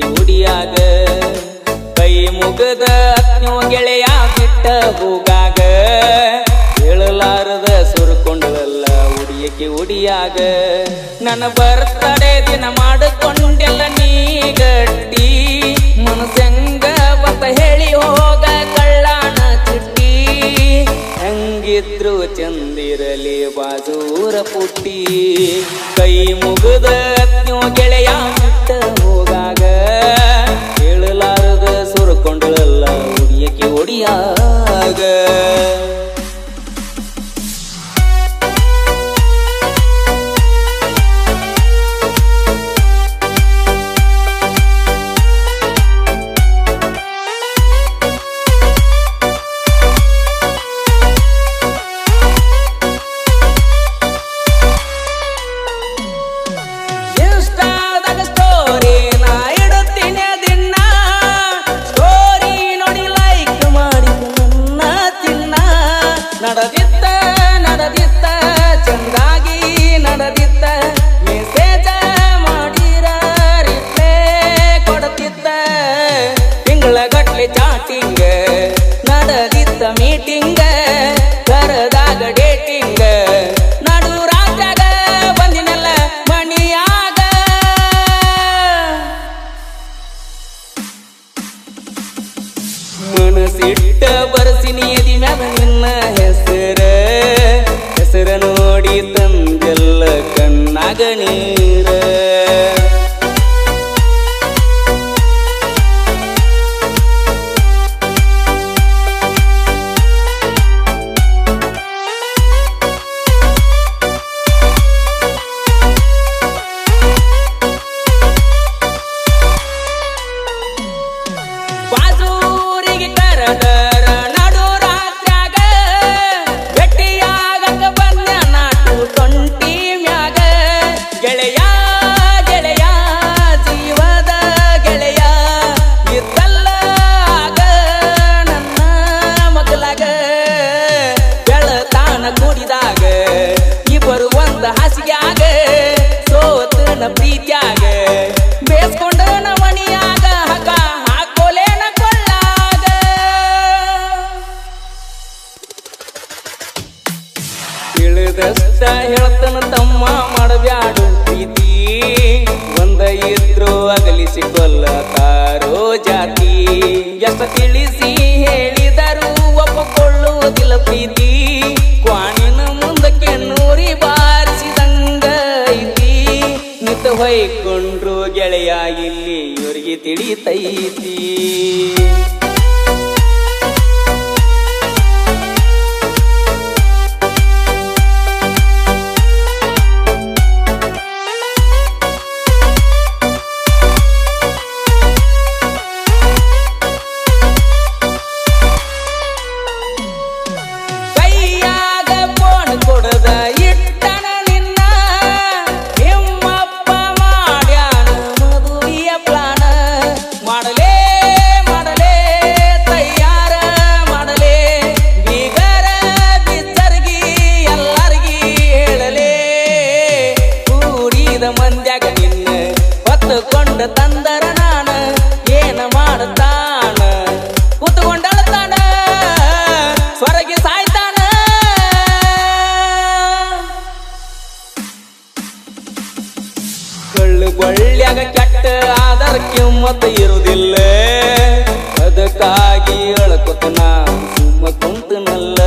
ಹುಡುಗಿ ಹುಡಿಯಾಗ ಕೈ ಮುಗದ ನೀವು ಗೆಳೆಯ ಬಿಟ್ಟ ಹೋಗಾಗ ಹೇಳಲಾರದ ಸುರ್ಕೊಂಡಲ್ಲ ಹುಡಿಯಕ್ಕೆ ಹುಡಿಯಾಗ ನನ್ನ ಬರ್ತಡೆ ದಿನ ಮಾಡಿಕೊಂಡೆಲ್ಲ ನೀ ಗಟ್ಟಿ ಮನಸ್ಸಂಗ ಬತ್ತ ಹೇಳಿ ಹೋಗ ಕಳ್ಳಾನ ಚಿಟ್ಟಿ ಹೆಂಗಿದ್ರು ಚಂದಿರಲಿ ಬಾಜೂರ ಪುಟ್ಟಿ ಕೈ ಮುಗದ ನೀವು ಗೆಳೆಯ ಬಿಟ್ಟ ಹೋಗಾಗ ಹೇಳಲಾರದ ಸುರ್ಕೊಂಡಲ್ಲ ಹುಡಿಯಕ್ಕೆ ಹುಡಿಯಾಗ ನಡೆದಿತ್ತ ಚಂದಾಗಿ ನಡೆದಿತ್ತ ಮೆಸೇಜ ಮಾಡಿರ ರಿಪ್ಲೇ ಕೊಡುತ್ತಿತ್ತ ತಿಂಗಳ ಗಟ್ಲೆ ಚಾಟಿಂಗ್ ನಡೆದಿತ್ತ ಮೀಟಿಂಗ್ ಕರೆದಾಗ ಡೇಟಿಂಗ್ ನಡು ರಾತ್ಯಾಗ ಬಂದಿನಲ್ಲ ಮಣಿಯಾಗ ಮನಸ್ಸಿಟ್ಟ ಬರಸಿನಿ ಎದಿ ಮ್ಯಾಗ ನಿನ್ನ ಹೆಸರ ನೋಡಿ ತಂದೆಲ್ಲ ಕಣ್ಣಾಗ ನೀರ ಬಾಜೂರಿಗೆ ಕರೆದರ ನಡು ರಾತ್ರ್ಯಾಗ ಗಟ್ಟಿಯಾಗಂಗ ಬಂದ ನಾಟು ತೊಂಟಿ ಮ್ಯಾಗ ಗೆಳೆಯ ಗೆಳೆಯ ಜೀವದ ಗೆಳೆಯ ಇದ್ದಲ್ಲ ಆಗ ನನ್ನ ಮಗಲಾಗ ಬೆಳತಾನ ಕೂಡಿದಾಗ ಇಬ್ಬರು ಒಂದ ಹಾಸಿಗ್ಯಾಗ ಸೋತನ ಪ್ರೀತ್ಯಾಗ ಬೇಸ್ಕೊಂಡ ಮಣಿಯಾಗ ಹಗ ಹಾಕೋಲೇನ ಕೊಳ್ಳಾಗ ತಿಳಿದಷ್ಟ ಹೇಳ್ತನ ತಮ್ಮ ಮಾಡಬ್ಯಾಡು ಪ್ರೀತಿ ಒಂದ ಇದ್ರು ಅಗಲಿಸಿಕೊಳ್ಳತಾರೋ ಜಾತಿ ಎಷ್ಟ ತಿಳಿಸಿ ಹೇಳಿದರು ಒಪ್ಪಿಕೊಳ್ಳುವುದಿಲ್ಲ ಪ್ರೀತಿ ಕ್ವಾಣಿನ ಮುಂದಕ್ಕೆ ನೂರಿ ಬಾರಿಸಿದಂಗ ಐತಿ ನಿಂತ ಹೊಯ್ಕೊಂಡ್ರು ಗೆಳೆಯ ಇಲ್ಲಿ ಇವ್ರಿಗೆ ತಿಳಿತೈತಿ ಕೈಯಾಗ ಫೋನ್ ಕೊಡದ ಇಟ್ಟನ ನಿನ್ನ ನಿಮ್ಮಪ್ಪ ಮಾಡ್ಯಾನ ಮದುವೆಯ ಪ್ಲಾನ ಮಾಡಲೇ ಮಾಡಲೇ ತಯಾರ ಮಾಡಲೇ ಬೀಗರ ಬಿದ್ದರ್ಗಿ ಎಲ್ಲರ್ಗಿ ಹೇಳಲೇ ಕೂಡಿದ ಮಂದ್ಯಾಗ ನಿನ್ನ ಹೊತ್ತುಕೊಂಡ ತಂದರ ನಾನ ಏನ ಮಾಡತಾನ ಕೂತ್ಕೊಂಡಳತಾನ ಸ್ವರಗಿ ಸಾಯ್ತಾನ ಕಳ್ಳು ಬಳ್ಳ್ಯಾಗ ಕೆಟ್ಟ ಆದರ ಕಿಮ್ಮತ್ತ ಇರುವುದಿಲ್ಲ ಅದಕ್ಕಾಗಿ ಅಳಕೊತನ ಸುಮ್ಮ ಕುಂತನಲ್ಲ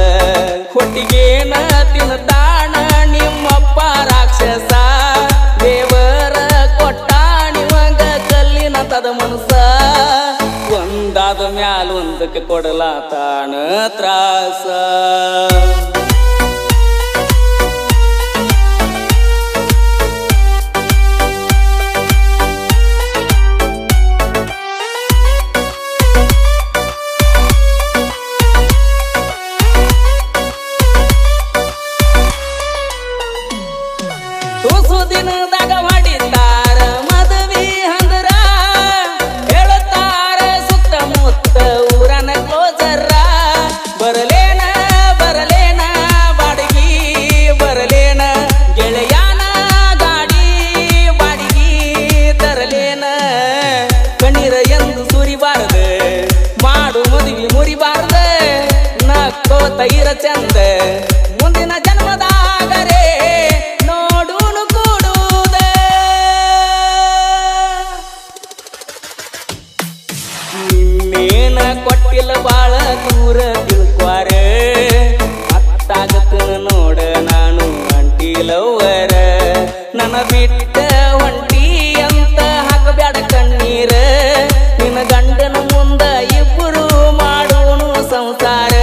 ಹೊಟ್ಟಿಗೇನ ತಿನ್ನತಾಣ ನಿಮ್ಮಪ್ಪ ರಾಕ್ಷಸ ದೇವರ ಕೊಟ್ಟಾಣಿವಂಗ ಕಲ್ಲಿನ ತದ ಮನಸ ಒಂದಾದ ಮ್ಯಾಲ ಒಂದಕ್ಕೆ ಕೊಡಲಾತಾನ ತ್ರಾಸ ತುಸು ದಿನದಾಗ ಮಾಡಿದ್ದಾರ ಮದುವೆ ಅಂದ್ರ ಹೇಳುತ್ತಾರ ಸುತ್ತಮುತ್ತ ಊರನ ಕ್ಲೋಸರ ಬರಲೇನ ಬರಲೇನ ದೂರ ತಿಳ್ಕ್ವಾರ ಮತ್ತಾಗತನ ನೋಡ ನಾನು ಅಂಟಿ ಲವ್ವರ ನನ್ನ ಬಿಟ್ಟ ಹೊಂಟಿ ಅಂತ ಹಾಕಬ್ಯಾಡ ಕಣ್ಣೀರ ನಿನ್ನ ಗಂಡನ ಮುಂದ ಇಬ್ಬರು ಮಾಡೋನು ಸಂಸಾರ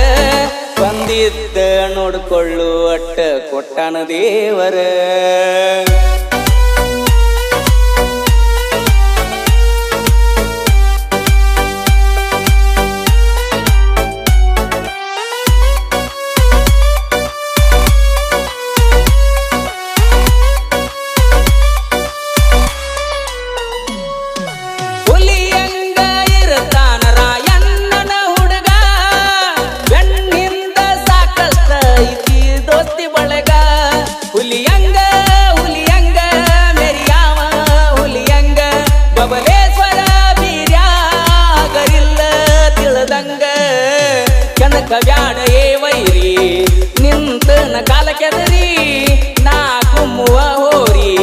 ಬಂದಿದ್ದ ನೋಡ್ಕೊಳ್ಳು ಅಟ್ಟ ಕೊಟ್ಟಾನ ದೇವರ ಬ್ಯಾಡ ಏ ವೈರಿ ನಿಂತನ ಕಾಲ ಕೆದರಿ ನಾ ಕುಮ್ಮುವ ಹೋರಿ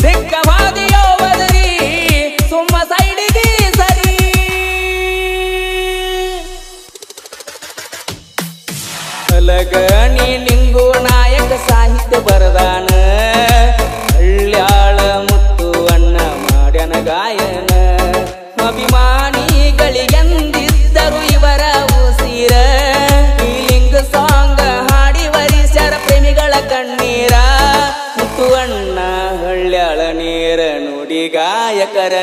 ಸಿಕ್ಕ ಹಾದಿಯೋ ಬದರಿ ಸುಮ್ಮ ಸೈಡಿಗೆ ಸರಿ ಅಲಗಣಿ ನಿಂಗು ನಾಯಕ ಸಾಹಿತ್ಯ ಬರದಾನ ಹಳ್ಳ್ಯಾಳ ಮುತ್ತು ಅಣ್ಣ ಮಾಡ್ಯನ ಗಾಯನ ಅಭಿಮಾನಿಗಳಿಗೆಂದಿದ್ದರು ಇವರ ಉಸಿರ ಸಾಂಗ ಹಾಡಿ ವರಿಸರ ಪ್ರೇಮಿಗಳ ಕಣ್ಣೀರ ಮುತ್ತು ಅಣ್ಣ ಹಳ್ಳ್ಯಾಳ ನೇರ ನುಡಿ ಗಾಯಕರ